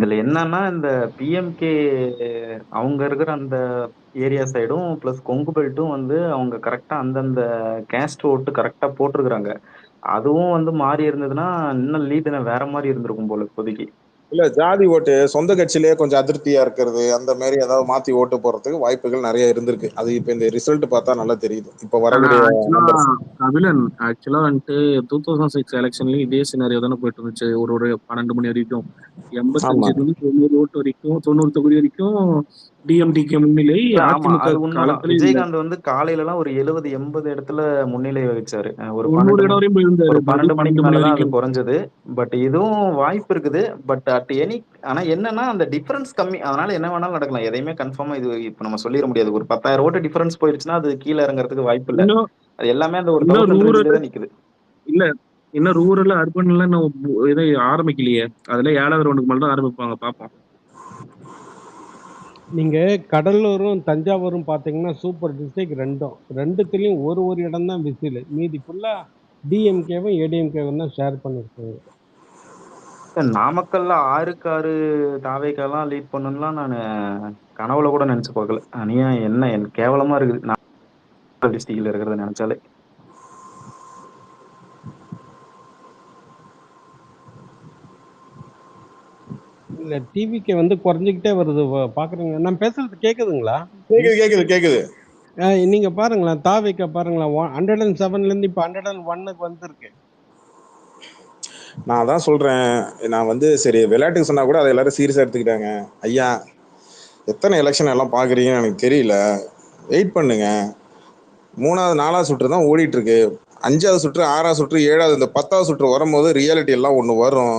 இதுல என்னன்னா இந்த பிஎம்கே அவங்க இருக்கிற அந்த ஏரியா சைடும் பிளஸ் கொங்கு பெல்ட்டும் வந்து அவங்க கரெக்டா அந்தந்த கேஸ்ட் ஓட்டு கரெக்டா போட்டிருக்கிறாங்க. அதுவும் வந்து மாறி இருந்ததுன்னா இன்னும் லீடு வேற மாதிரி இருந்திருக்கும் போல இப்போதைக்கு. இல்ல ஜாதி ஓட்டு சொந்த கட்சியிலேயே கொஞ்சம் அதிருப்தியா இருக்கிறது அந்த மாதிரி ஏதாவது மாத்தி ஓட்டு போறதுக்கு வாய்ப்புகள் நிறைய இருந்திருக்கு. அது இப்ப இந்த ரிசல்ட் பார்த்தா நல்லா தெரியுது இப்ப ஆனா வரக்கூடிய ஆக்சுவலா numbers. கபிலன் ஆக்சுவலா வந்துட்டு 2006 எலெக்ஷன்லயும் இதே சினாரியோ தானே போயிட்டு இருந்துச்சு. ஒரு ஒரு 12 மணி வரைக்கும் ஆமா 85 இருந்து 90 ஓட்டு வரைக்கும் 90 தொகுதி வரைக்கும் டிஎம்டிகே முன்னிலை. இல்ல ஆமா அதிமுக அது உண்மைதான். காலத்துல இல்ல. விஜயகாந்த் வந்து காலையில எல்லாம் ஒரு 70 80 இடத்துல முன்னிலை வகிச்சாரு. ஒரு 90 12 இடம் மணி வரையும் போயிருந்தாரு. ஒரு மதியம் 12 மணிக்கு 12 மணி மேலதான் அது வரைக்கும். குறைஞ்சது. பட் இதுவும் வாய்ப்பு இருக்குது. பட் அட் எனி ஆனா என்னன்னா அந்த டிஃபரன்ஸ் கம்மி. அதனால என்ன வேணாலும் நடக்கலாம். எதையுமே கன்ஃபார்மா இது இப்ப நம்ம சொல்லிட முடியாது. ஒரு 10,000 ஓட்டு டிஃபரன்ஸ் போயிருச்சுன்னா அது கீழே இறங்குறதுக்கு வாய்ப்பு இல்ல. இன்னும் அது எல்லாமே அந்த ஒரு இன்னும் 1000 ரூரல் ரேஞ்சிலே தான் நிக்குது. இல்ல இன்னும் ரூரல் அர்பன்ல இன்னும் இதை ஆரம்பிக்கலையே. அதுல 7வது ரவுண்டுக்கு மேல தான் ஆரம்பிப்பாங்க. பார்ப்போம். நீங்க கடலூரும் தஞ்சாவூரும் பார்த்தீங்கன்னா சூப்பர் டிஸ்ட்ரிக்ட் ரெண்டுத்துலயும் ஒரு இடம் தான் விசில். மீதி ஃபுல்லா டிஎம்கேவும் ஏடிஎம்கேவும் தான் ஷேர் பண்ணிருக்காங்க. நாமக்கல்ல 6க்கு 6 தாவேக்கெல்லாம் லீட் பண்ணணும்லாம் நான் கனவுல கூட நினைச்சு பார்க்கல. அநியா என்ன கேவலமா இருக்குது. நாமக்கல் டிஸ்ட்ரிக்ட்ல இருக்கிறத நினைச்சாலே. இல்ல டிவிக்கு வந்து குறைஞ்சிக்கிட்டே வருது. பாக்குறீங்க நான் பேசுறது கேக்குதுங்களா? கேக்குது கேக்குது கேக்குது. நீங்க பாருங்களேன், தாவிக்க பாருங்களேன், 107ல இருந்து இப்ப 101க்கு வந்திருக்கு. நான் தான் சொல்றேன். நான் வந்து சரி விளையாட்டுக்கு சொன்னா கூட அதை எல்லாரும் சீரியஸா எடுத்துக்கிட்டாங்க. ஐயா எத்தனை எலெக்ஷன் எல்லாம் பாக்குறீங்கன்னு எனக்கு தெரியல. வெயிட் பண்ணுங்க. 3வது 4வது சுற்று தான் ஓடிட்டு இருக்கு. 5வது சுற்று 6வது சுற்று 7வது இந்த 10வது சுற்று வரும்போது ரியாலிட்டி எல்லாம் ஒன்று வரும்.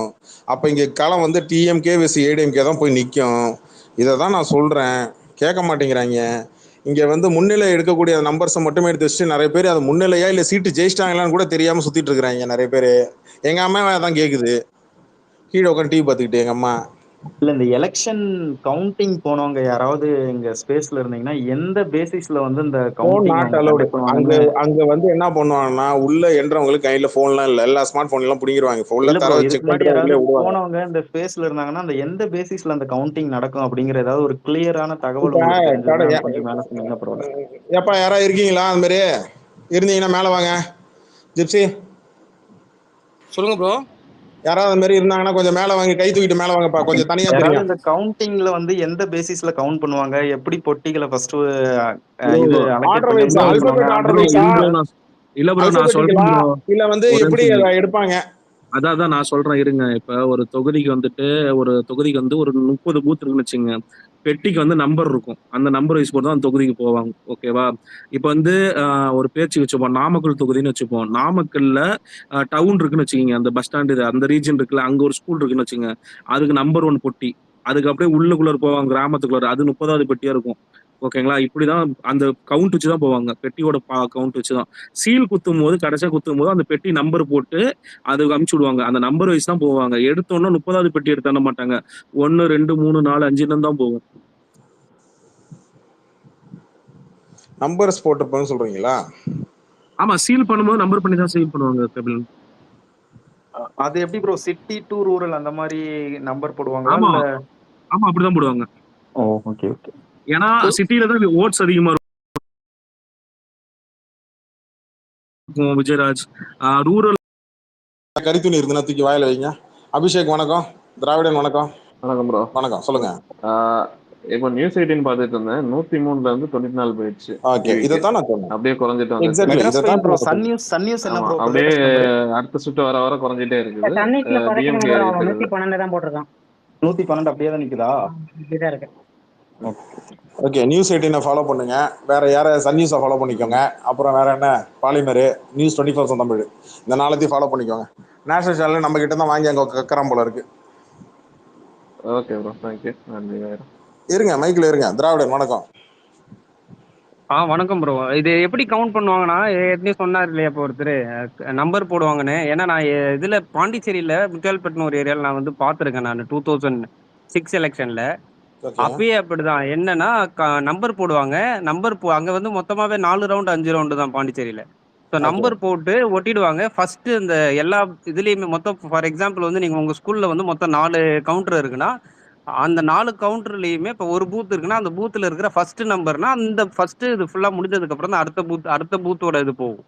அப்போ இங்கே களம் வந்து டிஎம்கே விஸ் ஏடிஎம்கே தான் போய் நிற்கும். இதை தான் நான் சொல்கிறேன். கேட்க மாட்டேங்கிறாங்க. இங்கே வந்து முன்னிலை எடுக்கக்கூடிய நம்பர்ஸை மட்டுமே எடுத்து வச்சுட்டு நிறைய பேர் அது முன்னிலையா இல்லை சீட்டு ஜெயிச்சிட்டாங்களான்னு கூட தெரியாமல் சுற்றிட்டு இருக்கிறாங்க நிறைய பேர். எங்கள் அம்மா தான் கேட்குது கீழே உட்காந்து டிவி பார்த்துக்கிட்டு எங்கள் அம்மா. இல்ல இந்த எலெக்ஷன் கவுண்டிங் போனவங்க யாராவது இங்க ஸ்பேஸ்ல இருந்தீங்கன்னா எந்த பேசிஸ்ல வந்து இந்த கவுண்டிங் அவங்க கண்டக்ட் அங்க பண்ணுவாங்கன்னு. அங்க வந்து என்ன பண்ணுவாங்கன்னா உள்ள என்றவங்களுக்கு கையில போன்லாம் இல்ல, எல்லா ஸ்மார்ட் போன் எல்லாம் புடிங்கிருவாங்க. உள்ள இல்ல ப்ரோ, தர இதுக்கு செக் முன்னாடி பண்ணிட்டு தான் யாராவது உள்ளே விடுவாங்க. போனவங்க இந்த ஸ்பேஸ்ல இருந்தாங்கன்னா அந்த எந்த பேசிஸ்ல அந்த கவுண்டிங் நடக்கும் அப்படிங்கிற ஏதாவது ஒரு கிளியரான தகவல் இப்ப உங்களுக்கு கடை தெரிஞ்சதுன்னா கொஞ்சம் மேல சொன்னீங்கன்னா பரவாயில்ல. எப்பா யாராவது இருக்கீங்களா? அந்த மாதிரி இருந்தீங்கன்னா மேல வாங்க. ஜிப்சி சொல்லுங்க ப்ரோ. யாராவது அந்த மாதிரி இருந்தாங்கன்னா கொஞ்சம் மேல வாங்க, கை தூக்கிட்டு மேல வாங்கப்பா, கொஞ்சம் தனியா யாராவது தெரியும். இந்த கவுண்டிங்ல வந்து எந்த பேசிஸ்ல கவுண்ட் பண்ணுவாங்க, எப்படி பொட்டிகளை ஃபர்ஸ்ட் இது அலோகேட் ஆர்டர் பண்ணி வைஸ் உள்ள அல்பபெட் வச்சிருவாங்க. ஆர்டர் ப்ரோ வைஸா இல்ல ப்ரோ நான் அல்பபெட்டிக்கலா சொல்றேன் ப்ரோ. இல்ல வந்து ஒரே எப்படி நிமிஷம் அதை இருங்க. எடுப்பாங்க? அதான் நான் சொல்றேன் இருங்க. இப்ப ஒரு தொகுதிக்கு வந்துட்டு ஒரு 30 பூத் இருக்குன்னு வச்சுங்க. பெட்டிக்கு வந்து நம்பர் இருக்கும். அந்த நம்பர் வைஸ் போட்டு தான் அந்த தொகுதிக்கு போவாங்க. ஓகேவா? இப்ப வந்து ஒரு பேச்சு வச்சுப்போம். நாமக்கல் தொகுதின்னு வச்சுப்போம். நாமக்கல்ல டவுன் இருக்குன்னு வச்சுக்கோங்க. அந்த பஸ் ஸ்டாண்டு அந்த ரீஜன் இருக்குல்ல, அங்க ஒரு ஸ்கூல் இருக்குன்னு வச்சுங்க. அதுக்கு நம்பர் 1 பொட்டி. அதுக்கு அப்படியே உள்ளுக்குள்ள போவாங்க கிராமத்துக்குள்ள. அது 30வது பெட்டியா இருக்கும். ஓகேங்களா? இப்படிதான் அந்த கவுண்ட் வச்சு தான் போவாங்க. பெட்டியோட கவுண்ட் வச்சு தான். சீல் குத்தும் போது கடைசியா குத்தும் போது அந்த பெட்டி நம்பர் போட்டு அது அமுச்சு விடுவாங்க. அந்த நம்பர் வைஸ் தான் போவாங்க. எடுத்தோன்னா 30வது பெட்டி எடுத்து தர மாட்டாங்க. 1 2 3 4 5ன்னு தான் போகும். நம்பர்ஸ் போட்டுப்போன்னு சொல்றீங்களா? ஆமா, சீல் பண்ணும்போது நம்பர் பண்ணி தான் சீல் பண்ணுவாங்க கபிலன். அது எப்படி ப்ரோ, சிட்டி டு ரூரல் அந்த மாதிரி நம்பர் போடுவாங்களா ஆமா இல்ல? ஆமா அப்படிதான் போடுவாங்க. ஓ ஓகே ஓகே. ஏன்னா சிட்டில தான் ஓட்ஸ் அதிகமா இருக்கும். விஜயராஜ் ரூரல் கரித்துணி இருக்குன்னா தூக்கி வாயில வைங்க. அபிஷேக் வணக்கம். திராவிடன் வணக்கம். வணக்கம் ப்ரோ. வணக்கம், சொல்லுங்க. இப்போ நியூஸ் 18 பார்த்துட்டு இருந்தேன். 103ல இருந்து 94 போயிடுச்சு. ஓகே, இதைத்தான் நான் சொன்னேன். அப்படியே குறைஞ்சிட்டு வந்துச்சு. எக்ஸாக்ட்லி மெட்ராஸ் இதைத்தான் ப்ரோ, நான் சொன்னேன். சன் நியூஸ் என்ன ஆமா, ப்ரோ அப்படியே லேட்டஸ்ட் நம்பர்? அடுத்த சுட்டு வர வர குறைஞ்சிட்டே இருக்குது. தண்ணிக்குள்ள குறைக்கணும் டிஎம்கே bro. அவன் இருக்கிறது 112 தான் போட்டிருக்கான். 112 அப்படியே தான் நிக்குதா? இப்படிதான் இருக்கு. ஓகே, நியூஸ் 18 ஃபாலோ பண்ணுங்க. வேற யாரை சன் நியூஸை ஃபாலோ பண்ணிக்கோங்க. அப்புறம் வேற என்ன, பாலிமர், நியூஸ் 24 தமிழ், இந்த நாளத்தையும் ஃபாலோ பண்ணிக்கோங்க. நேஷனல் சேனல் நம்ம கிட்ட தான் வாங்கி அங்கே கக்கறான் போல இருக்கு. Okay bro, thank you. நன்றி. இருங்க, மைக்கில் இருங்க. திராவிடன் வணக்கம். வணக்கம் ப்ரோ. இது எப்படி கவுண்ட் பண்ணுவாங்கன்னா, ஏற்கனவே சொன்னார் இல்லையா இப்போ ஒருத்தர் நம்பர் போடுவாங்கன்னு. ஏன்னா நான் இதுல பாண்டிச்சேரியில முத்தியால்பட்டினம் ஒரு ஏரியாவில் நான் வந்து பார்த்துருக்கேன். நான் 2006 எலெக்ஷன்ல ஓகே அப்பயே அப்படிதான். என்னன்னா நம்பர் போடுவாங்க. அங்க வந்து மொத்தமாவே 4 ரவுண்டு 5 ரவுண்டு தான் பாண்டிச்சேரியில. ஸோ ஓகே நம்பர் போட்டு ஒட்டிடுவாங்க. ஃபர்ஸ்ட் இந்த எல்லா இதுலயுமே மொத்தம் ஃபார் எக்ஸாம்பிள் வந்து நீங்க உங்க ஸ்கூல்ல வந்து மொத்தம் 4 கவுண்டர் இருக்குன்னா அந்த 4 கவுண்டர்லயுமே இப்ப ஒரு பூத் இருக்குன்னா, அந்த பூத்ல இருக்கிற ஃபர்ஸ்ட் நம்பர்னா, அந்த ஃபர்ஸ்ட் இது ஃபுல்லா முடிஞ்சதுக்கு அப்புறம் தான் அடுத்த பூத்தோட இது போகும்.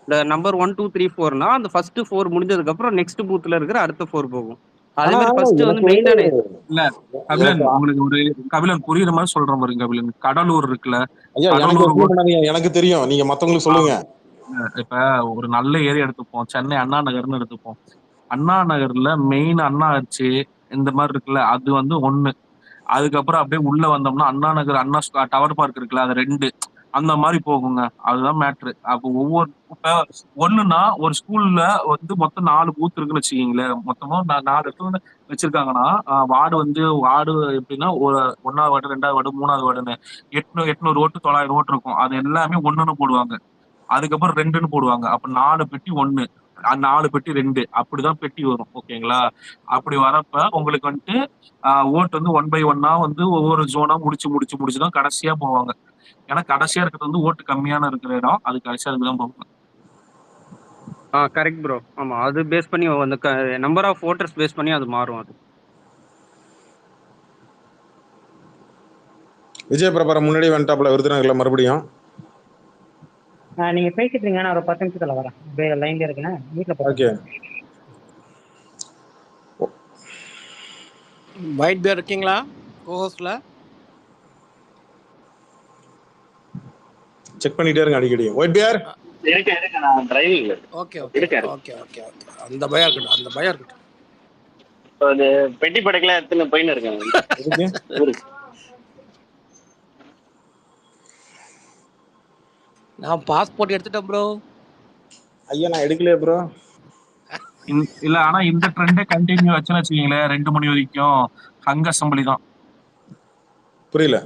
இந்த நம்பர் 1, 2, 3, 4னா அந்த ஃபர்ஸ்ட் 4 முடிஞ்சதுக்கு அப்புறம் நெக்ஸ்ட் பூத்ல இருக்கிற அடுத்த 4 போகும். அதே ஆனா மாரி ஃபர்ஸ்ட் வந்து எனக்கு மெயினான இல்ல கபிலன், எனக்கு உங்களுக்கு ஒரு கபிலன் புரியுற மாதிரி சொல்றேன் பாருங்க கபிலன். கடலூர் இருக்குல்ல, ஐயா எனக்கு கடலூர் எக்ஸ்பிளைன் பண்ணாதீங்க, எனக்கு தெரியும், நீங்க மத்தவங்களுக்கு சொல்லுங்க. இப்ப ஒரு நல்ல ஏரியா எடுத்துப்போம், சென்னை அண்ணா நகர்னு எடுத்துப்போம். அண்ணா நகர்ல மெயின் அண்ணா ஆச்சு இந்த மாதிரி இருக்குல்ல, அது வந்து 1. அதுக்கப்புறம் அப்படியே உள்ள வந்தோம்னா அண்ணா நகர் அண்ணா டவர் பார்க் இருக்குல்ல, அது 2. அந்த மாதிரி போகுங்க. அதுதான் மேட்ரு. அப்போ ஒவ்வொரு இப்ப ஒண்ணுன்னா ஒரு ஸ்கூல்ல வந்து மொத்தம் 4 பூத் இருக்குன்னு வச்சுக்கீங்களேன். மொத்தமா 4 இடத்துல வச்சிருக்காங்கன்னா வார்டு எப்படின்னா ஒரு 1வது வார்டு 2வது வார்டு 3வது வார்டுன்னு 800 ஓட்டு 900 ஓட்டு இருக்கும். அது எல்லாமே ஒண்ணுன்னு போடுவாங்க. அதுக்கப்புறம் 2ன்னு போடுவாங்க. அப்ப 4 பெட்டி 1, 4 பெட்டி 2, அப்படிதான் பெட்டி வரும். ஓகேங்களா? அப்படி வரப்ப உங்களுக்கு வந்துட்டு ஓட்டு வந்து 1 பை 1 வந்து ஒவ்வொரு ஜோனா முடிச்சுதான் கடைசியா போவாங்க. ஏன்னா கடைசியா இருக்கிறது வந்து ஓட்டு கம்மியான இருக்கிற இடம், அது கடைசியா தான் போவாங்க. Correct bro. ஆமா. அது பேஸ் பண்ணி அந்த நம்பர் ஆஃப் வோட்டர்ஸ் பேஸ் பண்ணி அது மாறும் அது. விஜய் பிரபாரம் முன்னாடி வந்துட்டாப்ல விருதுநகர்ல மறுபடியும். நீங்க பேசிட்டு இருங்க, நான் ஒரு 10 நிமிஷத்துல வரேன். அப்படியே லைன்ல இருக்கேன், வீட்டுல ஓகே. போறேன். ஒயிட் பேர் இருக்கீங்களா கோஹோஸ்ட்ல? செக் பண்ணிட்டே இருங்க அடிக்கடி. ஒயிட் பியர் இருக்கேன் நான் டிரைவிங்ல okay okay okay okay okay. அந்த பயம் இருக்கட்டும். அது பெட்டி படைக்கெல்லாம் எடுத்துன்னு போயின்னு இருக்கேன் ஊருக்கு. நான் பாஸ்போர்ட் எடுத்துட்டேன் ப்ரோ. ஐயா நான் எடுக்கலையே ப்ரோ. இல்ல ஆனா இந்த ட்ரெண்டே கண்டினியூ ஆச்சுன்னு வச்சுக்கீங்களேன், 2 மணி வரைக்கும் ஹங் அசம்பிளி தான். புரியல.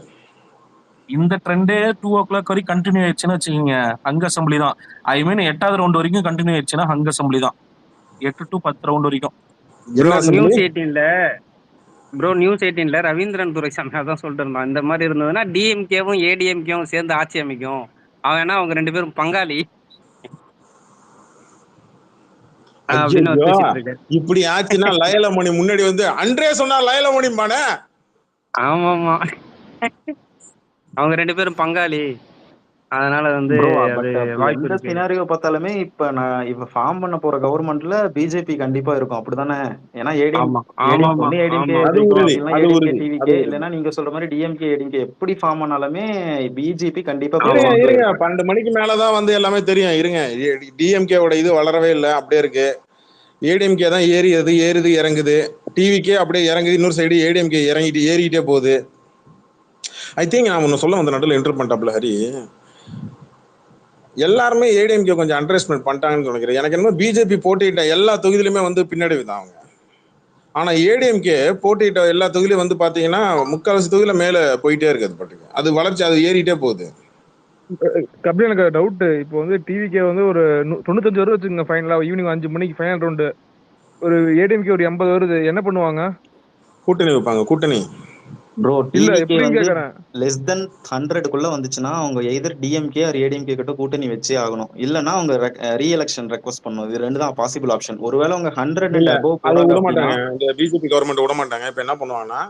இந்த ட்ரெண்டே 2 o'clock வரைக்கும் கண்டினியூ ஆயிடுச்சுன்னு வச்சுக்கீங்க, ஹங் அசம்பிளி தான். ஐ மீன் 8வது ரவுண்ட் வரைக்கும் கண்டினியூ ஆயிடுச்சுன்னா ஹங் அசம்பிளி தான். 8 to 10 ரவுண்ட் வரைக்கும். ப்ரோ நியூஸ் 18ல ரவீந்திரன் துரைசாமி அதான் சொல்லிட்டு இருந்தான். இந்த மாதிரி இருந்ததுன்னா டிஎம்கேவும் ஏடிஎம்கேவும் சேர்ந்து ஆட்சி அமைக்கும். அவனா அவங்க 2 பேரும் பங்காளி அப்படின்னு அவர் பேசிட்டு இருக்காரு. இப்படி ஆச்சுன்னா லயலமணி முன்னாடி வந்து அன்றே சொன்னா லயலமணி பானே. ஆமாமா. அவங்க 2 பேரும் பங்காளி, அதனால வந்து அது வாய்ப்பு எந்த இருக்கு. சினாரியோ பார்த்தாலுமே இப்ப ஃபார்ம் பண்ண போற கவர்மெண்ட்ல பிஜேபி கண்டிப்பா இருக்கும், அப்படிதானே? ஏன்னா ஏடிஎம்கே டிவிகே இல்லைன்னா நீங்க சொல்ற மாதிரி டிஎம்கே ஏடிஎம்கே எப்படி ஃபார்ம் பண்ணாலுமே பிஜேபி கண்டிப்பா இருங்க 12 மணிக்கு மேலதான் வந்து எல்லாமே தெரியும். இருங்க, டிஎம்கேவோட இது வளரவே இல்லை, அப்படியே இருக்கு. ஏடிஎம்கே தான் ஏறுது இறங்குது. டிவிக்கே அப்படியே இறங்குது, இன்னொரு சைடு ஏடிஎம்கே ஏறிக்கிட்டே போகுது. ஐ திங்க் நான் ஒன்னு சொல்ல வந்த நடுவில் என்டர் பண்ணிட்டாப்ல ஹரி. எல்லாருமே ஏடிஎம்கே கொஞ்சம் அண்டர் எஸ்டிமேட் பண்ணிட்டாங்கன்னு நினைக்கிறேன். எனக்கு என்னமோ பிஜேபி போட்டியிட்ட எல்லா தொகுதியிலுமே வந்து பின்னடைவு தான் அவங்க. ஆனா ஏடிஎம்கே போட்டியிட்ட எல்லா தொகுதியிலும் வந்து பாத்தீங்கன்னா 3/4 தொகுதியில மேல போயிட்டே இருக்குது. பாட்டுக்கு அது வளர்ச்சி, அது ஏறிட்டே போகுது. கபடி எனக்கு டவுட். இப்போ வந்து டிவிக்கே வந்து ஒரு 95 வருது வச்சுக்கோங்க ஃபைனலா, ஈவினிங் 5 மணிக்கு ஃபைனல் ரவுண்டு. ஒரு ஏடிஎம்கே ஒரு 80 வருது, என்ன பண்ணுவாங்க? கூட்டணி வைப்பாங்க. கூட்டணி ப்ரோ இல்ல டிவிகே எப்படின்னு வந்து கேக்குறேன். லெஸ் தென் 100க்குள்ள வந்துச்சுன்னா அவங்க எதர் டிஎம்கே ஆர் ஏடிஎம்கே கிட்ட கூட்டணி வச்சே ஆகணும். இல்லைன்னா அவங்க ரீஎலெக்ஷன் ரெக்வஸ்ட் பண்ணணும். இது 2 தான் பாசிபிள் ஆப்ஷன். ஒருவேளை அவங்க 100 and above அதை போறாங்க விட அப்படின்னா மாட்டாங்க. இந்த பிஜேபி கவர்மெண்ட் விட மாட்டாங்க. இப்ப என்ன பண்ணுவாங்கன்னா,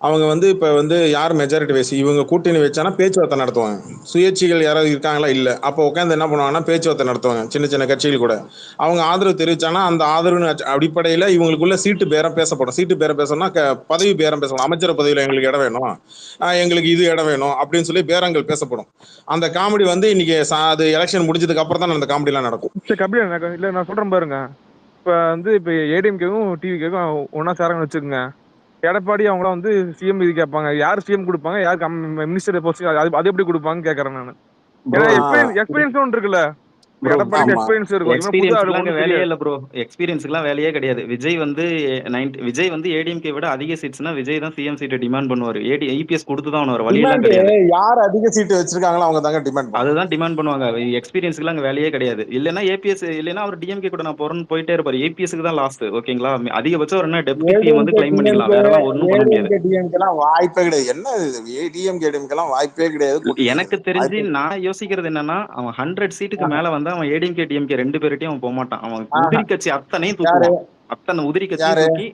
அவங்க வந்து இப்ப வந்து யார் மெஜாரிட்டி வயசு இவங்க கூட்டணி வச்சானா பேச்சுவார்த்தை நடத்துவாங்க. சுயேட்சைகள் யாராவது இருக்காங்களா இல்ல, அப்போ உட்காந்து என்ன பண்ணுவாங்கன்னா பேச்சுவார்த்தை நடத்துவாங்க சின்ன சின்ன கட்சிகள் கூட. அவங்க ஆதரவு தெரிவிச்சானா அந்த ஆதரவு அடிப்படையில இவங்களுக்குள்ள சீட்டு பேரம் பேசப்படும். சீட்டு பேரம் பேசணும்னா பதவி பேரம் பேசணும். அமைச்சர் பதவியில எங்களுக்கு இடம் வேணும், எங்களுக்கு இது இடம் வேணும் அப்படின்னு சொல்லி பேரங்கள் பேசப்படும். அந்த காமெடி வந்து இன்னைக்கு அது எலெக்ஷன் முடிஞ்சதுக்கு அப்புறம் தான் அந்த காமெடி எல்லாம் நடக்கும். சரி கபடி இல்ல நான் சொல்றேன் பாருங்க. இப்ப ஏடிஎம்கேவும் டிவிகேவும் ஒன்னா சேரங்கன்னு வச்சுக்கோங்க. எடப்பாடி அவங்களாம் வந்து சிஎம் இது கேட்பாங்க. யார் சிஎம் கொடுப்பாங்க, யாருக்கு மினிஸ்டர் போஸ்ட், அது எப்படி கொடுப்பாங்கன்னு கேட்கறேன் நான். ஏன்னா எக்ஸ்பீரியன்ஸ் ஒன்று இருக்குல்ல, எடப்பாடி எக்ஸ்பீரியன்ஸ் இருக்கும். எக்ஸ்பீரியன்ஸ்க்குலாம் வேலையே இல்ல ப்ரோ. எக்ஸ்பீரியன்ஸ்க்குலாம் வேலையே கிடையாது. விஜய் வந்து ஏடிஎம்கே விட அதிக சீட்ஸ்னா விஜய் தான் சிஎம் சீட்டை டிமாண்ட் பண்ணுவாரு. இபிஎஸ் கொடுத்து தான் அவனோட வழியெல்லாம் கிடையாது. யார் அதிக சீட்டு வச்சிருக்காங்களோ அவங்க தாங்க டிமாண்ட் அதுதான் டிமாண்ட் பண்ணுவாங்க. எக்ஸ்பீரியன்ஸ்க்குலாம் அங்க வேலையே கிடையாது. இல்லைன்னா ஏபிஎஸ் இல்லைன்னா அவர் டிஎம்கே கூட நான் போறேன்னு போயிட்டே இருப்பாரு. ஏபிஎஸ்க்கு தான் லாஸ்ட். ஓகேங்களா? அதிகபட்சம் ஒரு என்ன டெப்யூட்டி சிஎம் வந்து கிளைம் பண்ணிக்கலாம். வேற எல்லாம் ஒண்ணும் பண்ண முடியாது. டிஎம்கேலாம் வாய்ப்பே கிடையாது. என்ன டிஎம்கே டிஎம்கேலாம் வாய்ப்பே கிடையாது. எனக்கு தெரிஞ்சு நான் யோசிக்கிறது என்னன்னா, அவன் 100 சீட்டுக்கு மேல வந்து அவன் ஏடிஎம்கே டிஎம்கே 2 பேர்ட்டையும் அவன் போக மாட்டான். அவன் உதிரி கட்சி அத்தனையும் தூக்குவான். அத்தனை உதிரி கட்சியும் தூக்கி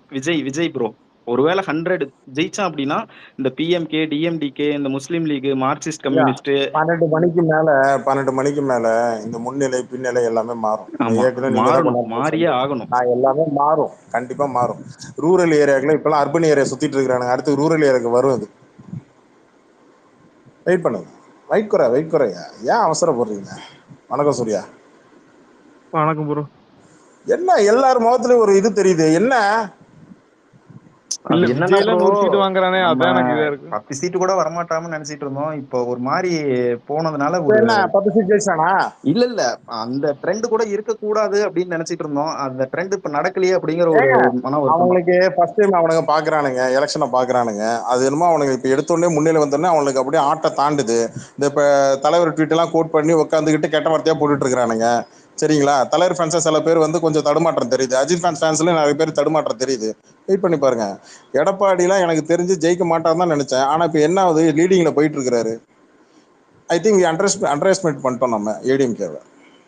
விஜய் ப்ரோ ஒருவேளை 100 ஜெயிச்சான் அப்படின்னா இந்த பிஎம்கே, டிஎம்டிகே, இந்த முஸ்லீம் லீக், மார்க்சிஸ்ட் ஐயா கம்யூனிஸ்ட் 12 மணிக்கு மேல இந்த முன்னிலை பின்னிலை எல்லாமே மாறும். ஆமா ஏற்கனவே நீங்க தான் மாறணும், கொண்டாந்து மாறியே சொன்னீங்க. ஆகணும். நான் எல்லாமே மாறும், கண்டிப்பா மாறும். ரூரல் ஏரியாக்குள்ள இப்பெல்லாம் அர்பன் ஏரியா சுத்திட்டு இருக்கிறானுங்க, அடுத்து ரூரல் ஏரியாவுக்கு வரும். அது வெயிட் பண்ணுங்க, வெயிட் குறையா, ஏன் அவசரப்படுறீங்க? வணக்கம் சூர்யா. வணக்கம் ப்ரோ. என்ன எல்லாரும் முகத்துலயும் ஒரு இது தெரியுது, என்ன? அது இல்ல என்னன்னா விஜய்ல ப்ரோ, 100 சீட் வாங்குறானே, நம்ம அதான் எனக்கு இதா இருக்கு. 10 சீட்டு கூட வரமாட்டாமன்னு நினைச்சிட்டு இருந்தோம். இப்போ ஒரு மாதிரி போனதுனால இப்ப ஒரு என்ன 10 சீட் ஜெயிச்சானா? இல்ல அந்த ட்ரெண்ட் கூட இருக்க கூடாது அப்படின்னு நினைச்சிட்டு இருந்தோம். அந்த ட்ரெண்ட் இப்ப நடக்கலையே அப்படிங்கிற ஒரு மன வருத்தம் தான். அவங்களுக்கு ஃபர்ஸ்ட் டைம் அவனுங்க பாக்குறானுங்க, எலெக்ஷனை பாக்குறானுங்க. அது என்னமோ அவனுக்கு இப்ப எடுத்தோடனே முன்னிலை வந்தோடனே அவனுக்கு அப்படியே ஆட்ட தாண்டுது. இந்த இப்ப தலைவர் ட்வீட் எல்லாம் கோட் பண்ணி உட்காந்துக்கிட்டு கெட்ட வார்த்தையா போட்டுட்டு இருக்கிறானுங்க. சரிங்களா? தலைவர் ஃபேன்ஸா சில பேர் வந்து கொஞ்சம் தடுமாற்றம் தெரியுது, அஜித் ஃபேன்ஸ்ல நிறைய பேர் தடுமாற்றம் தெரியுது. வெயிட் பண்ணி பாருங்க. எடப்பாடிலாம் எனக்கு தெரிஞ்சு ஜெயிக்க மாட்டான்னு தான் நினைச்சேன். ஆனா இப்ப என்ன ஆகுது, லீடிங்ல போயிட்டு இருக்கிறாரு. ஐ திங்க் அண்டர் எஸ்டிமேட் பண்ணிட்டோம் நம்ம ஏடிஎம்கேவை.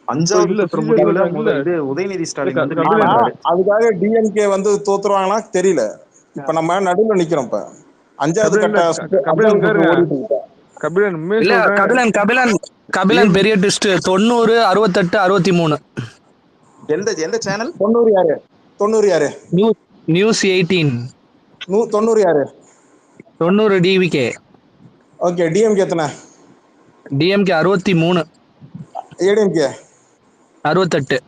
5வது இல்ல சுற்று சீரியஸா முடிவுல இல்ல இது உதயநிதி ஸ்டாலின் வந்து லீட் கபிலன் பண்றாரு. அதுக்காக டிஎம்கே வந்து தோத்துருவாங்களா தெரியல. இப்ப நம்ம நடுவில் நிக்கிறோம். இப்ப 5வது கபிலன் கட்ட கபிலன் சுற்று கேருங்க. ஓடிட்டு இருக்கு. கபிலன் உண்மையை இல்ல சொல்றேன். கபிலன் பெரிய ட்விஸ்ட். 90, 68, 63. எந்த சேனல்? 90 யாரு? நியூஸ் 18. 90 யாரு? 90 டிவிகே. ஓகே. டிஎம்கே எத்தனை? டிஎம்கே 63. ஏடிஎம்கே 68.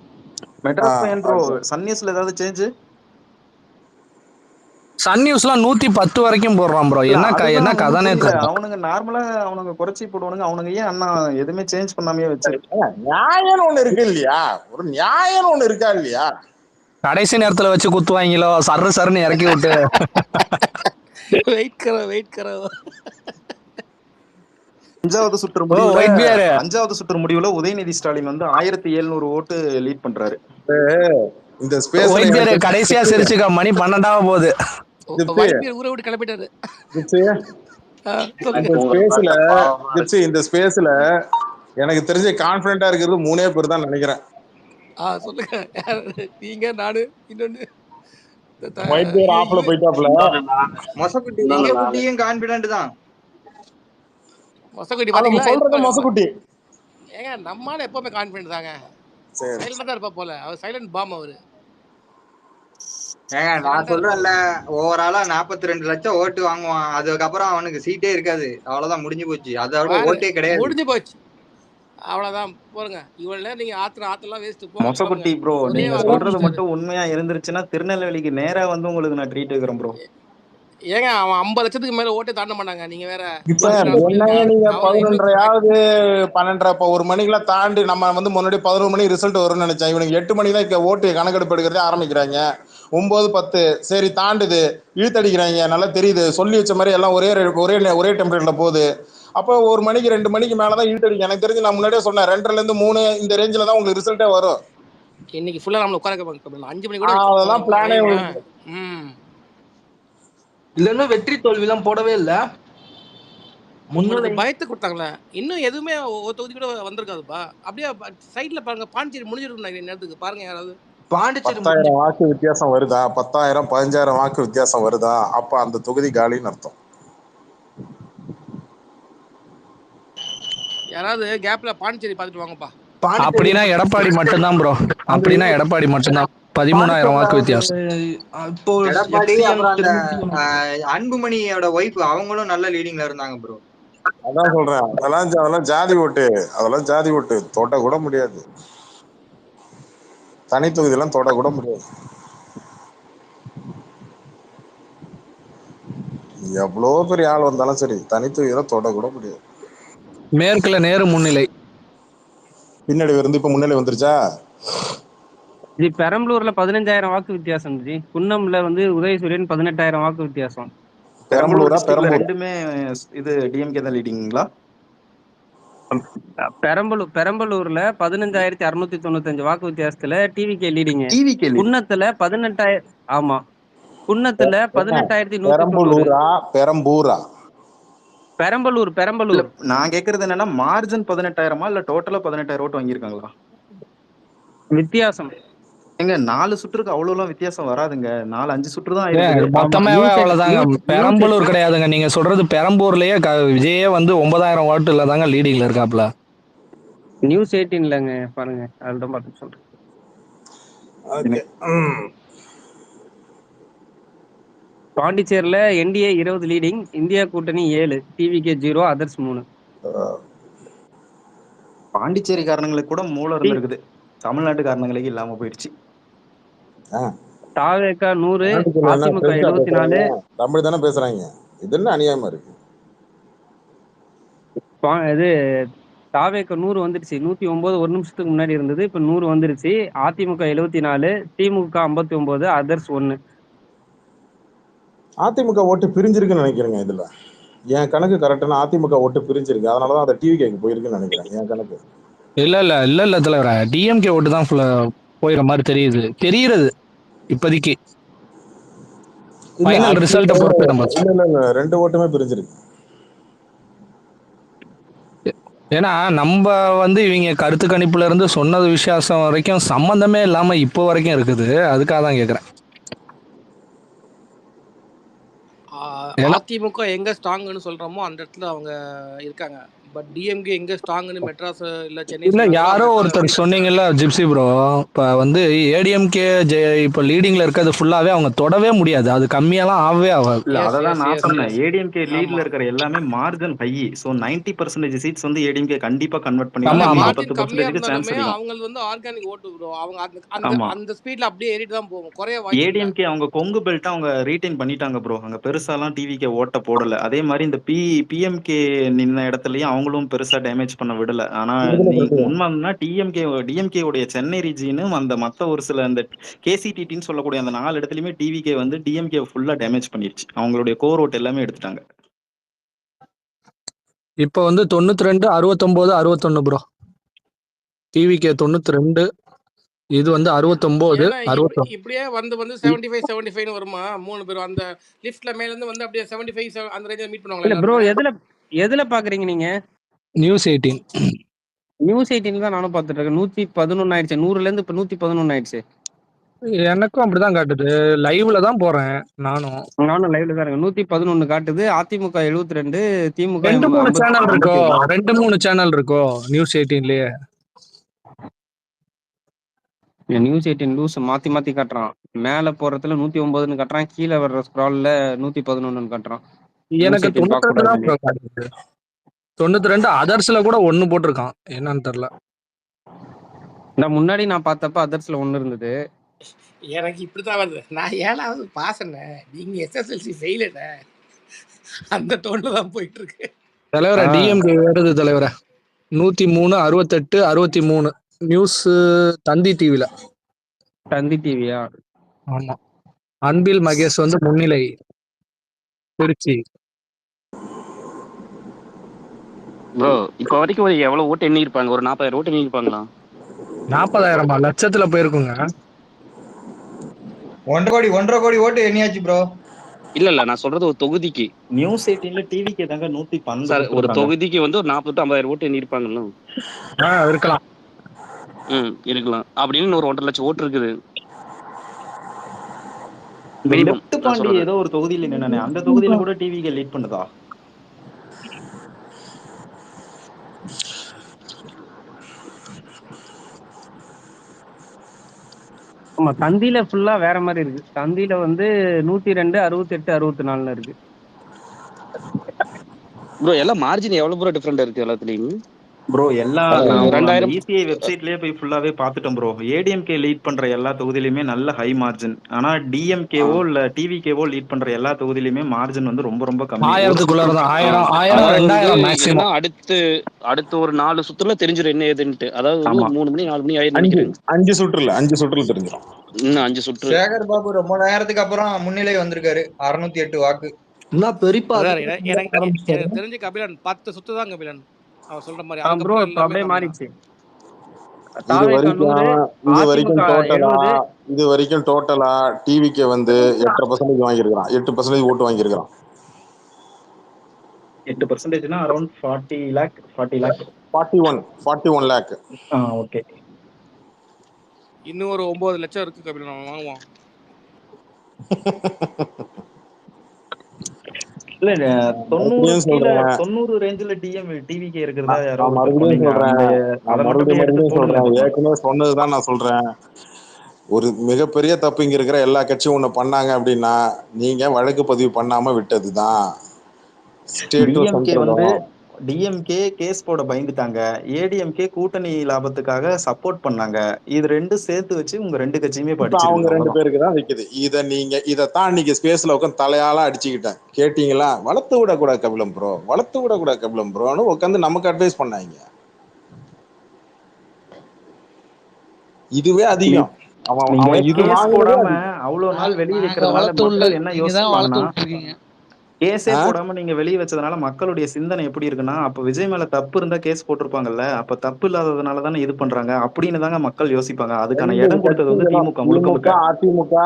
மெட்ராஸ் பையன் ப்ரோ, சன் நியூஸ்ல ஏதாவது சேஞ்ச்? சன் நியூஸ்லாம் 110 வரைக்கும் போடுறான் ப்ரோ. என்ன கதானே தெரியல. அவனுங்க நார்மலா அவனுங்க குறைச்சி போடுவானுங்க. அவனுங்க ஏன் அண்ணா எதுவுமே சேஞ்ச் பண்ணாமே வச்சிருக்காங்க? நியாயம் ஒண்ணு இருக்கு இல்லையா? ஒரு நியாயம் ஒண்ணு இருக்கா இல்லையா? கடைசி நேரத்துல வச்சு குத்துவாங்களோ, சர்ன்னு இறக்கி விட்டு. வெயிட் கரோ. 5வது சுற்று முடிவுல உதயநிதி ஸ்டாலின் வந்து 1700 ஓட்டு லீட் பண்றாரு. இந்த ஸ்பேஸ் கடைசியா சிரிச்சுக்க, மணி 12 போகுது. ஊரை விட்டு கிளம்பிட்டாரு. இந்த ஸ்பேஸ்ல எனக்கு தெரிஞ்ச கான்பிடண்டா இருக்கிறது 3 பேர் தான் நினைக்கிறேன். சொல்லுங்க. நீங்க, நானு, இன்னொன்னு ஆப்ல போயிட்டாப்ல. மொசக்குட்டியும் கான்பிடன்ட் தான். மொசக்குட்டி ஏங்க நம்மால எப்பவுமே கான்பிடன்ட் தாங்க. சைலண்டா தான் இருப்பா போல. அவர் சைலண்ட் பாம் அவரு. ஏங்க நான் சொல்றேன்ல, ஓவராலா 42 லட்சம் ஓட்டு வாங்குவான். அதுக்கப்புறம் அவனுக்கு சீட்டே இருக்காது. அவ்வளவுதான், முடிஞ்சு போச்சு. அதோட ஓட்டே கிடையாது. முடிஞ்சு போச்சு, அவ்வளவுதான். போறங்க. இவ்வளவு நீங்க ஆத்தெல்லாம் வேஸ்ட். மொசக்குட்டி ப்ரோ, நீங்க சொல்றது மட்டும் உண்மையா இருந்துருச்சுன்னா திருநெல்வேலிக்கு நேரா வந்து உங்களுக்கு நான் ட்ரீட் வைக்கிறேன் ப்ரோ. ஏங்க அவன் 50 லட்சத்துக்கு மேல ஓட்டே தாண்ட மாட்டாங்க. நீங்க வேற நீங்க 11:30 12 1 மணிக்கெல்லாம் தாண்டி நம்ம வந்து முன்னாடி 11 மணி ரிசல்ட் வரும்னு நினைச்சேன். இவனுக்கு 8 மணி தான் ஓட்டு கணக்கெடுப்பு எடுக்கிறதே ஆரம்பிக்கிறாங்க. 9, 10 சரி தாண்டுது, இழுத்தடிக்கிறாங்க. நல்லா தெரியுது, சொல்லி வச்ச மாதிரி எல்லாம் ஒரே டெம்பரேச்சர்ல போகுது. அப்போ 1 மணிக்கு 2 மணிக்கு மேலதான் இழுத்தடிக்கும். எனக்கு தெரிஞ்சு நான் முன்னாடியே சொன்னேன், 2ல இருந்து 3 இந்த ரேஞ்சில தான் உங்களுக்கு ரிசல்ட்டே வரும். இன்னைக்கு ஃபுல்லா நம்மள உட்கார 5 மணி கூட அதெல்லாம் பிளானே. இல்லன்னா வெற்றி தோல்வி எல்லாம் போடவே இல்ல. முன்னாடி பயத்தை கொடுத்தாங்களே. இன்னும் எதுவுமே ஒரு தொகுதி கூட வந்திருக்காதுப்பா. அப்படியே சைட்ல பாருங்க, பாண்டிச்சேரி முடிஞ்சிருக்கும் நேரத்துக்கு. பாருங்க யாராவது. பாண்டிச்சேரி 10,000 வாக்கு வித்தியாசம் வருதா? 10,000 15,000 வாக்கு வித்தியாசம் வருதா? அப்ப அந்த தொகுதி காலின்னு அர்த்தம். யாராவது கேப்ல பாண்டிச்சேரி பாத்துட்டு வாங்கப்பா. அப்படின்னா எடப்பாடி மட்டும்தான் ப்ரோ. 13,000 வாக்கு வித்தியாசம். எடப்பாடி அப்புறம் அந்த அன்புமணியோட ஒய்ஃப் அவங்களும் நல்ல லீடிங்ல இருந்தாங்க ப்ரோ. அதான் சொல்றேன், அதெல்லாம் ஜாதி ஓட்டு. அதெல்லாம் ஜாதி ஓட்டு, தொட்ட கூட முடியாது. தனி தொகுதியெல்லாம் தொட கூட முடியாது. எவ்வளவு பெரிய ஆள் வந்தாலும் சரி, தனி தொகுதியெல்லாம் தொட கூட முடியாது. மேற்குல நேரு முன்னிலை, பின்னாடி இருந்து இப்ப முன்னிலை வந்துருச்சா? ஜி பெரம்பலூர்ல 15,000 வாக்கு வித்தியாசம். ஜி குன்னம்ல வந்து உதயசூரியன் 18,000 வாக்கு வித்தியாசம். பெரம்பலூர் ரெண்டுமே இது டிஎம்கே தான் லீடிங்களா? பெரம்பலூர்ல 15,695 வாக்கு வித்தியாசத்துல டிவிகே லீடிங். குன்னத்துல 18,000. ஆமா, குன்னத்துல 18,190. பெரம்பலூர். நான் கேக்குறது என்னன்னா, மார்ஜின் 18,000 இல்ல டோட்டலா 18,000 ஓட்டு வாங்கியிருக்காங்களா? வித்தியாசம் ஏங்க 4 சுற்றுக்கு அவ்வளோலாம் வித்தியாசம் வராதுங்க. 4, 5 சுற்று தான் இருக்குது. ஆமா மொத்தமாவே நியூஸ் அவ்வளவுதாங்க. நியூஸ் நியூஸ் பெரம்பலூர் கிடையாதுங்க. நீங்க சொல்றது பெரம்பூர்லயே விஜயே வந்து 9000 வாட்டுல தாங்க லீடிங்ல இருக்காப்ல. நியூஸ் 18லங்க பாருங்க. அதுதான் பார்த்து சொல்றேன். ஓகே. பாண்டிச்சேரியில என்டிஏ 20 லீடிங், இந்தியா கூட்டணி 7, டிவிகே 0, அதர்ஸ் 3. பாண்டிச்சேரிக்காரனுங்களுக்கு கூட மூளை இருந்திருக்குது. தமிழ்நாட்டுக்காரனுங்களுக்கு இல்லாம போயிடுச்சு. தாவேகா 100, பாண்டிச்சேரியில என்ன அதிமுக பிரெஞ்சா 74. பேசுறாங்க? தமிழ் தானே பேசுறாங்க. இது என்ன அநியாயமா இருக்கு? இது தாவேகா 100 வந்துருச்சு. 109 ஒரு நிமிஷத்துக்கு முன்னாடி இருந்தது. இப்ப 100 வந்துருச்சு. அதிமுக 74, திமுக 59, அதர்ஸ் 1. அதிமுக ஓட்டு பிரிஞ்சிருக்குன்னு நினைக்கிறேங்க. இதுல என் கணக்கு கரெக்டான அதிமுக ஓட்டு பிரிஞ்சிருக்கு. அதனாலதான் அந்த டிவிகேக்கு போயிருக்குன்னு நினைக்கிறேன் என் கணக்கு. இல்ல தலைவர டிஎம்கே ஓட்டு தான் போயிற மாதிரி தெரியுது இப்போதைக்கு. ஃபைனல் ரிசல்ட் பொறுத்து நம்ம. இல்ல 2 ஓட்டுமே பிரிஞ்சிருக்கு. ஏன்னா நம்ம வந்து இவங்க கருத்து கணிப்புல இருந்து சொன்னது விசுவாசம் வரைக்கும் சம்பந்தமே இல்லாம இப்போ வரைக்கும் இருக்குது. அதுக்காக தான் கேக்குறேன். அதிமுக எங்க ஸ்ட்ராங்னு சொல்றோமோ அந்த இடத்துல அவங்க இருக்காங்க. பட் டிஎம்கே எங்க ஸ்ட்ராங்னு மெட்ராஸ் இல்ல சென்னை இல்ல யாரோ ஒருத்தர் சொன்னீங்கல்ல ஜிப்சி ப்ரோ, இப்ப வந்து ஏடிஎம்கே இப்ப லீடிங்ல இருக்கிறது ஃபுல்லாவே அவங்க தொடவே முடியாது. அது கம்மியெல்லாம் ஆகவே ஆகாது. இல்ல அததான் நான் சொன்னேன். ஏடிஎம்கே லீட்ல இருக்கிற எல்லாமே மார்ஜின் ஹை. சோ 90% சீட்ஸ் வந்து ஏடிஎம்கே கண்டிப்பா கன்வெர்ட் பண்ணிடுவாங்க. மார்ஜின் கம்மியா இருந்தாலுமே அவங்க வந்து ஆர்கானிக் ஓட்டு ப்ரோ. அவங்க அந்த ஸ்பீட்ல அப்படியே ஏறிட்டு தான் போகும். குறைய வாய்ப்பு. ஏடிஎம்கே அவங்க கொங்கு பெல்ட் அவங்க ரீடைன் பண்ணிட்டாங்க ப்ரோ. அங்க பெருசாலாம் டிவிகே ஓட்ட போடல. அதே மாதிரி இந்த பிஎம்கே நின்ன இடத்துலயும் அவங்களும் பெருசா டேமேஜ் பண்ண விடல. ஆனா உண்மைன்னா டிஎம்கே உடைய சென்னை ரீஜியனும் அந்த மத்த ஒரு சில அந்த கேசிடின்னு சொல்லக்கூடிய அந்த 4 இடத்துலயுமே டிவிகே வந்து டிஎம்கே ஃபுல்லா டேமேஜ் பண்ணிருச்சு. அவங்களுடைய கோர் ஓட் எல்லாமே எடுத்துட்டாங்க. இப்ப வந்து 92, 69, 61 ப்ரோ. டிவிகே 92, இது வந்து 69, 60. இப்படியே வந்து 75 75 வருமா? 3 பேரும் அந்த லிஃப்ட்ல மேல இருந்து வந்து அப்படியே 75 அந்த ரேஞ்சில மீட் பண்ணுவாங்க. இல்ல ப்ரோ எதுல பாக்குறீங்க நீங்க? நியூஸ் 18. நியூஸ் 18 தான் நானும் பார்த்துட்டு இருக்கேன். 111 ஆயிடுச்சு. 100ல இருந்து இப்ப 111 ஆயிடுச்சு. எனக்கும் அப்படிதான் காட்டுது. லைவ்ல தான் போறேன் நானும் லைவ்ல தான் இருக்கேன். 111 காட்டுது. அதிமுக 72, திமுக 2-3 சேனல் இருக்கோ. 2-3 சேனல் இருக்கோ நியூஸ் 18லயே. நியூஸ் 18 லூஸ் மாத்தி காட்டுறான். மேல போறதுல 109ன்னு காட்டுறான். கீழே வர்ற ஸ்க்ரால்ல 111ன்னு காட்டுறான். எனக்கு 92 தான் ப்ரோ காட்டுது. 92 அதர்ஸ்ல கூட 1 போட்டிருக்கான். என்னன்னு தெரியல. முன்னாடி நான் பார்த்தப்ப அதர்ஸ்ல 1 இருந்தது. எனக்கு இப்படிதான் வருது. நான் 7வது பாஸ்ண்ணே, நீங்க எஸ்எஸ்எல்சி ஃபெயிலுண்ணே. அந்த டோன்ல தான் போயிட்டு இருக்கு. தலைவர டிஎம்கே வருது தலைவர. 103, 68, 63 நியூஸ் தந்தி டிவில. தந்தி டிவியா? ஆமா. அன்பில் மகேஷ் வந்து முன்னிலை திருச்சி. ப்ரோ இப்போ வரைக்கும் எவ்வளவு ஓட்டு எண்ணி இருப்பாங்க? ஒரு 40,000 ஓட்டு எண்ணி இருப்பாங்களா? 40,000 லட்சத்துல போயிருக்குங்க. 1.5 கோடி ஓட்டு எண்ணியாச்சு ப்ரோ. இல்ல நான் சொல்றது ஒரு தொகுதிக்கு. நியூஸ் 18ல டிவிக்கு தாங்க 112. ஒரு தொகுதிக்கு வந்து ஒரு 40 to 50,000 ஓட்டு எண்ணி இருப்பாங்கல்ல? இருக்கலாம். இருக்கலாம். அப்படின்னு ஒரு 1.5 லட்சம் ஓட்டு இருக்குது. லெஃப்ட் பாண்டி ஏதோ ஒரு தொகுதியில நின்னானே, அந்த தொகுதியில கூட டிவிக்கு லீட் பண்ணுதா? ஆமா தந்தியில ஃபுல்லா வேற மாதிரி இருக்கு. தந்தியில வந்து 102, 68, 64 இருக்கு. ப்ரோ எல்லாம் மார்ஜின் எவ்வளவு ப்ரோ டிஃபரெண்ட் இருக்கு எல்லாத்துலயும்? ப்ரோ எல்லா 2000 இசிஐ வெப்சைட்லயே போய் ஃபுல்லாவே பாத்துட்டோம் ப்ரோ. ஏடிஎம்கே லீட் பண்ற எல்லா தொகுதியிலுமே நல்ல ஹை மார்ஜின். ஆனா டிஎம்கேவோ இல்ல டிவிகேவோ லீட் பண்ற எல்லா தொகுதியிலுமே மார்ஜின் வந்து ரொம்ப கம்மி. 1000 மேக்ஸிமம். அடுத்து ஒரு 4 சுற்றுல தெரிஞ்சிரும் என்ன ஏதுன்ட்டு. அதாவது 3 மணி 4 மணி ஆயிரம் நினைக்கிறேன். 5 சுற்றுல தெரிஞ்சிடும். இன்னும் 5 சுற்று. சேகர் பாபு ரொம்ப நேரத்துக்கு அப்புறம் முன்னிலை வந்திருக்காரு. 608 வாக்கு. எனக்கு தெரிஞ்சு கபிலன் 10 சுத்து தான் கபிலன் அவர் சொல்ற மாதிரி. ப்ரோ அப்படியே மாறிச்சு. இது வரைக்கும் டோட்டலா டிவிக்கு வந்து 8% வாங்கியிருக்கான். 8% ஓட்டு வாங்கியிருக்கான். 8%னா அரௌண்ட் 40 lakh 41 lakh. ஓகே. இன்னும் ஒரு 9 லட்சம் இருக்கு கபிலன், நம்ம வாங்குவோம். இல்ல நான் 90 மறுபடியும் கீழ சொல்றேன் 90 ரேஞ்சில டிவிகே இருக்கிறதா யாரோ நான் ஒருத்தர் மறுபடியும் சொன்னீங்க. சொல்றேன் அந்த அத நான் மட்டுமே எடுத்து மறுபடியும் போடுங்களேன் சொல்றேன் பாக்கலாம். ஏற்கனவே சொன்னதுதான் நான் சொல்றேன். ஒரு மிகப்பெரிய தப்பு இங்க இருக்கிற எல்லா கட்சியும் ஒண்ணு பண்ணாங்க அப்படின்னா, நீங்க வழக்கு பதிவு பண்ணாம விட்டதுதான். ஸ்டேட்டும் டிஎம்கே வந்து சென்ட்ரலும் டிஎம்கே கேஸ் போட பயந்துட்டாங்க. ஏடிஎம்கே கூட்டணி லாபத்துக்காக சப்போர்ட் பண்ணாங்க. இது ரெண்டும் சேர்த்து வச்சு உங்க 2 கட்சியுமே இப்ப அவங்க படிச்சிருக்குது. 2 அவ்வளவுதான். பேருக்கு தான் விக்குது. இதைத்தான் இன்னைக்கு ஸ்பேஸ்ல உட்காந்து தலையால அடிச்சுக்கிட்டேன். கேட்டீங்களா? வளர்த்து விடக்கூடாது கபிலம் ப்ரோ, வளர்த்து விடக்கூடாது கபிலம் ப்ரோன்னு உட்காந்து நமக்கு அட்வைஸ் பண்ணாங்க. இதுவே அதிகம். நீங்க அவன் இது கேஸ் வாங்குறதே போடாம அதிகம். அவ்வளவு நாள் வெளியே நாங்க வைக்கிறதுனால வளர்த்து விடல, மக்கள் என்ன நீங்க தான் வளர்த்து யோசிப்பாங்கன்னா, விட்டுருக்கீங்க. கேஸே ஆ? போடாம நீங்க வெளியே வச்சதுனால மக்களுடைய சிந்தனை எப்படி இருக்குன்னா, அப்ப விஜய் மேல தப்பு இருந்தா கேஸ் போட்டிருப்பாங்கல்ல, அப்ப தப்பு இல்லாததுனால தானே இது பண்றாங்க அப்படின்னு தாங்க மக்கள் யோசிப்பாங்க. அதுக்கான 2 இடம் கொடுத்தது வந்து கட்சிகளும் திமுக முழுக்க முழுக்க.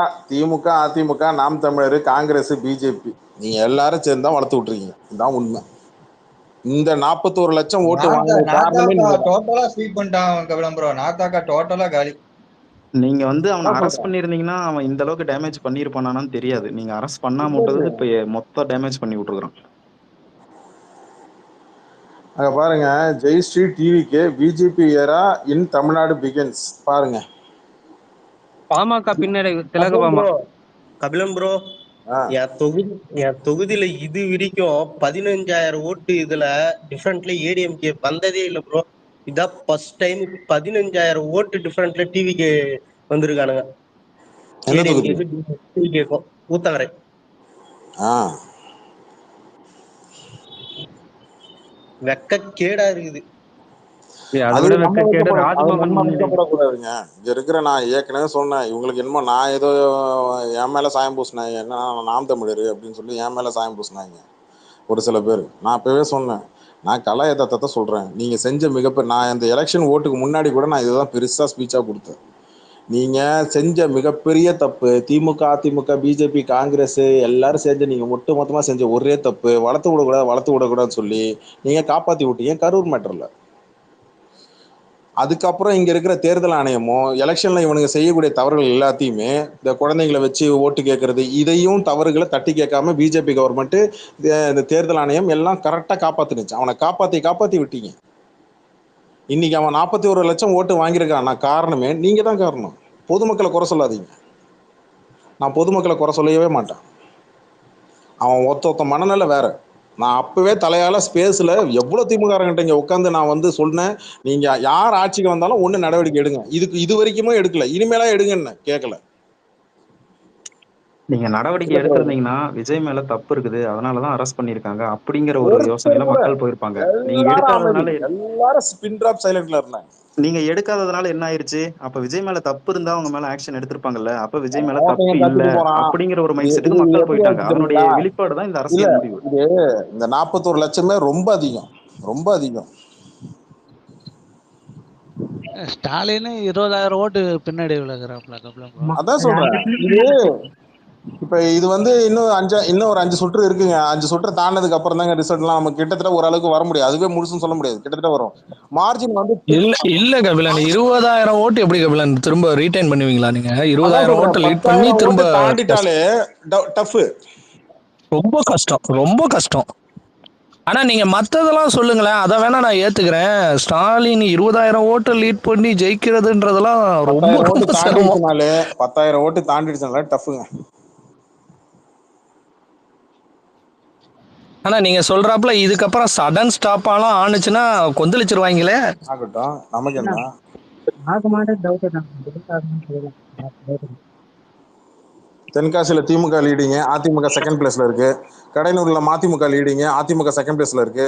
திமுக, நாம் தமிழர், காங்கிரஸ், பிஜேபி, நீங்க எல்லாரும் சேர்ந்து தான் வளர்த்து விட்டுருக்கீங்க. இதுதான் உண்மை. இந்த 41 லட்சம் ஓட்டு வாங்கின காரணமே நாத்தாக்கா நீங்க தான். டோட்டலா ஸ்வீப் பண்ணிட்டான் கபிலம் ப்ரோ. நாத்தாக்கா டோட்டலா காலி. நீங்க வந்து அவனை அதான் அரெஸ்ட் சொல்றேன். பண்ணிருந்தீங்கன்னா அவன் இந்த அளவுக்கு டேமேஜ் பண்ணிருப்பானான்னு தெரியாது. நீங்க அரெஸ்ட் பண்ணாம இல்ல விட்டது இப்ப மொத்த டேமேஜ் பண்ணி விட்டுருக்கான். அங்க பாருங்க, ஜெயஸ்ரீ டிவிக்கு பிஜேபி ஏரா இன் தமிழ்நாடு பிகின்ஸ் பாருங்க. பாமக பின்னாடி திலக கபிலம் பாமா. ப்ரோ, கபிலம் ப்ரோ, என் தொகுதியில இது வரைக்கும் 15,000 ஓட்டு இதுல டிஃபரெண்ட்ல ஏடிஎம்கே வந்ததே இல்ல ப்ரோ. இதான் ஃபர்ஸ்ட் டைம் 15,000 ஓட்டு டிஃபரெண்ட்ல டிவிக்கு வந்திருக்கானுங்க. எந்த தொகுதி? ஏடிஎம்கேக்கும் டிவிகேக்கும் ஊத்தங்கரை. வெக்கக்கேடா இருக்குது. அதை அது விட நம்ம வெக்கக்கேடு அது ராஜ்மோகன் நம்ம முன்னிலை. வெக்கப்படக்கூடாதுங்க. இங்க இருக்கிற நான் ஏற்கனவே சொன்னேன், இவங்களுக்கு என்னமோ நான் ஏதோ என் மேல சாயம் பூசினாங்க, என்ன நாம் தமிழர் அப்படின்னு சொல்லி என் மேல சாயம் பூசினாங்க ஒரு சில பேர். நான் அப்பவே சொன்னேன், நான் கலா யதார்த்தத்தை சொல்றேன். நீங்க செஞ்ச மிகப்பெரிய, நான் இந்த எலெக்ஷன் ஓட்டுக்கு முன்னாடி கூட நான் இதுதான் பெருசா ஸ்பீச்சா கொடுத்தேன். நீங்க செஞ்ச மிகப்பெரிய தப்பு, திமுக, அதிமுக, பிஜேபி, காங்கிரஸ் எல்லாரும் சேர்ந்து நீங்க ஒட்டு மொத்தமா செஞ்ச ஒரே தப்பு, வளர்த்து விடக்கூடாதுன்னு சொல்லி நீங்க காப்பாத்தி விட்டீங்க கரூர் மேட்டர்ல. அதுக்கப்புறம் இங்க இருக்கிற தேர்தல் ஆணையமும் எலெக்ஷன்ல இவனுங்க செய்யக்கூடிய தவறுகள் எல்லாத்தையுமே, இந்த குழந்தைங்களை வச்சு ஓட்டு கேட்கறது, இதையும் தவறுகளை தட்டி கேட்காம பிஜேபி கவர்மெண்ட், இந்த தேர்தல் ஆணையம் எல்லாம் கரெக்டா காப்பாத்துனுச்சு. அவனை காப்பாத்தி விட்டீங்க. இன்னைக்கு அவன் 41 லட்சம் ஓட்டு வாங்கியிருக்கான். காரணமே நீங்க தான் காரணம். பொதுமக்களை குறை சொல்லாதீங்க. நான் பொதுமக்களை குறை சொல்லவே மாட்டேன். அவன் ஒத்த மனநிலை வேற. நான் அப்பவே தலையால ஸ்பேஸ்ல எவ்வளவு திமுககிட்ட இங்க உட்காந்து நான் வந்து சொன்னேன், நீங்க யார் ஆட்சிக்கு வந்தாலும் ஒண்ணு நடவடிக்கை எடுங்க. இது வரைக்குமே எடுக்கல, இனிமேலா எடுங்கன்னு கேட்கல. நீங்க நடவடிக்கை எடுத்திருந்தீங்கன்னா விஜய் மேல தப்பு இருக்குது, அதனாலதான் அரெஸ்ட் பண்ணிருக்காங்க அப்படிங்கிற ஒரு யோசனையில மக்கள் போயிருப்பாங்க. நீங்க எடுக்காததுனால எல்லாரும் ஸ்பின் டிராப் சைலண்ட்ல இருந்தாங்க. நீங்க எடுக்காததுனால என்ன ஆயிருச்சு? அப்ப விஜய் மேல தப்பு இருந்தா அவங்க மேல ஆக்ஷன் எடுத்திருப்பாங்கல்ல. அப்ப விஜய் மேல தப்பு இல்ல அப்படிங்கிற ஒரு மைண்ட் செட்டுக்கு மக்கள் போயிட்டாங்க. அதனுடைய வெளிப்பாடு தான் இந்த அரசியல் முடிவு. இந்த 41 லட்சமே ரொம்ப அதிகம், ரொம்ப அதிகம். ஸ்டாலின் 20,000 ஓட்டு பின்னாடி விழுகிறாப்ல கபிலம். அதான் சொல்றேன். இப்ப இது வந்து இன்னும் ஒரு 5 சுற்று இருக்குங்க. 5 சுற்று தாண்டதுக்கு அப்புறம் தாங்க ரிசல்ட்லாம் நமக்கு கிட்டத்தட்ட ஓரளவுக்கு வர முடியாது. அதுவே முழுசும் சொல்ல முடியாது, கிட்டத்தட்ட வரும். மார்ஜின் வந்து இல்ல கபிலன், 20,000 ஓட்டு எப்படி கபிலன் திரும்ப ரீடைன் பண்ணுவீங்களா? நீங்க 20,000 ஓட்டு லீட் பண்ணி திரும்ப தாண்டிட்டாலே டஃப். ரொம்ப கஷ்டம், ரொம்ப கஷ்டம். ஆனா நீங்க மத்ததெல்லாம் சொல்லுங்களேன், அதை வேணா நான் ஏத்துக்கிறேன். ஸ்டாலின் 20,000 ஓட்டு லீட் பண்ணி ஜெயிக்கிறதுன்றதெல்லாம் ரொம்ப சிரமம். 10,000 ஓட்டு தாண்டிடுச்சுனால டஃப்ங்க. ஆனா நீங்க சொல்றாப்ல இதுக்கப்புறம் சடன் ஸ்டாப் ஆனுச்சுன்னா கொந்தளிச்சிருவாங்களே. ஆகட்டும், நமக்கு என்ன. தென்காசியில திமுக லீடிங்க, அதிமுக செகண்ட் பிளேஸ்ல இருக்கு. கடையனூர்ல மதிமுக லீடிங்க, அதிமுக செகண்ட் பிளேஸ்ல இருக்கு.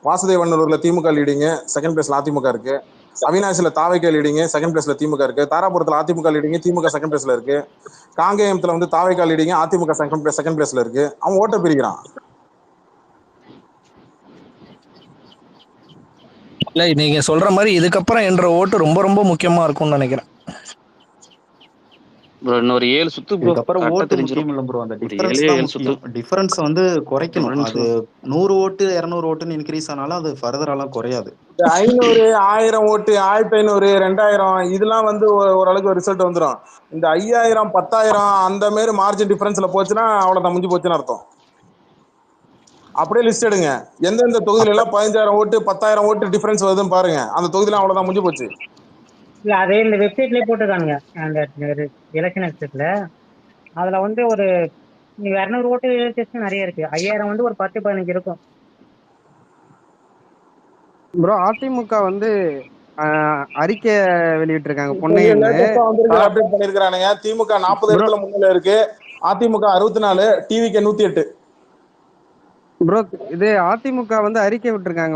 வாசுதேவநல்லூர்ல திமுக லீடிங்க, செகண்ட் பிளேஸ்ல அதிமுக இருக்கு. அவினாசியில தாவைக்கா லீடிங்க, செகண்ட் பிளேஸ்ல திமுக இருக்கு. தாராபுரத்துல அதிமுக லீடிங்க, திமுக செகண்ட் பிளேஸ்ல இருக்கு. காங்கேயத்துல வந்து தாவைக்கா லீடிங்க, அதிமுக செகண்ட் பிளேஸ்ல இருக்கு. அவன் ஓட்ட பிரிக்கிறான். இல்ல நீங்க சொல்ற மாதிரி இதுக்கப்புறம் என்ற ஓட்டு ரொம்ப ரொம்ப முக்கியமா இருக்கும்னு நினைக்கிறேன். இன்னொரு 7 சுத்து ப்ரோ. இதுக்கப்புறம் ஓட்டு முக்கியம் இல்ல ப்ரோ, அந்த டிஃபரன்ஸ் தான் முக்கியம். டிஃபரன்ஸ் வந்து குறைக்கணும். அது 100 ஓட்டு 200 ஓட்டுன்னு இன்க்ரீஸ் ஆனாலும் அது ஃபர்தராலாம் குறையாது. இந்த 500 1000 ஓட்டு 1500 2000 இதெல்லாம் வந்து ஓரளவுக்கு ரிசல்ட் வந்துடும். இந்த 5000 10000 அந்த மாதிரி மார்ஜின் டிஃபரன்ஸ்ல போச்சுன்னா அவ்வளவுதான், முடிஞ்சு போச்சுன்னு அர்த்தம். அப்படியே லிஸ்ட் எடுங்க, எந்தெந்த தொகுதியில எல்லாம் 15000 ஓட்டு 10000 ஓட்டு டிஃபரன்ஸ் வருதுன்னு பாருங்க. அந்த தொகுதியில அவ்வளவுதான், முடிஞ்சு போச்சு. இல்ல அதே இந்த வெப்சைட்லயே போட்டுருக்கானுங்க, அந்த எலெக்ஷன் வெப்சைட்ல. அதுல வந்து ஒரு 200 ஓட்டு டெஸ்ட் நிறைய இருக்கு. 5000 வந்து ஒரு 10-15 இருக்கும். ப்ரோ அதிமுக வந்து அறிக்கை வெளியிட்டிருக்காங்க பொன்னையன்னு. அப்டேட் பண்ணிருக்கானுங்க. திமுக 40 இடத்துல முன்னிலை இருக்கு, அதிமுக 64, டிவிக்கு 108. ப்ரோ இது அதிமுக வந்து அறிக்கை விட்டுருக்காங்க.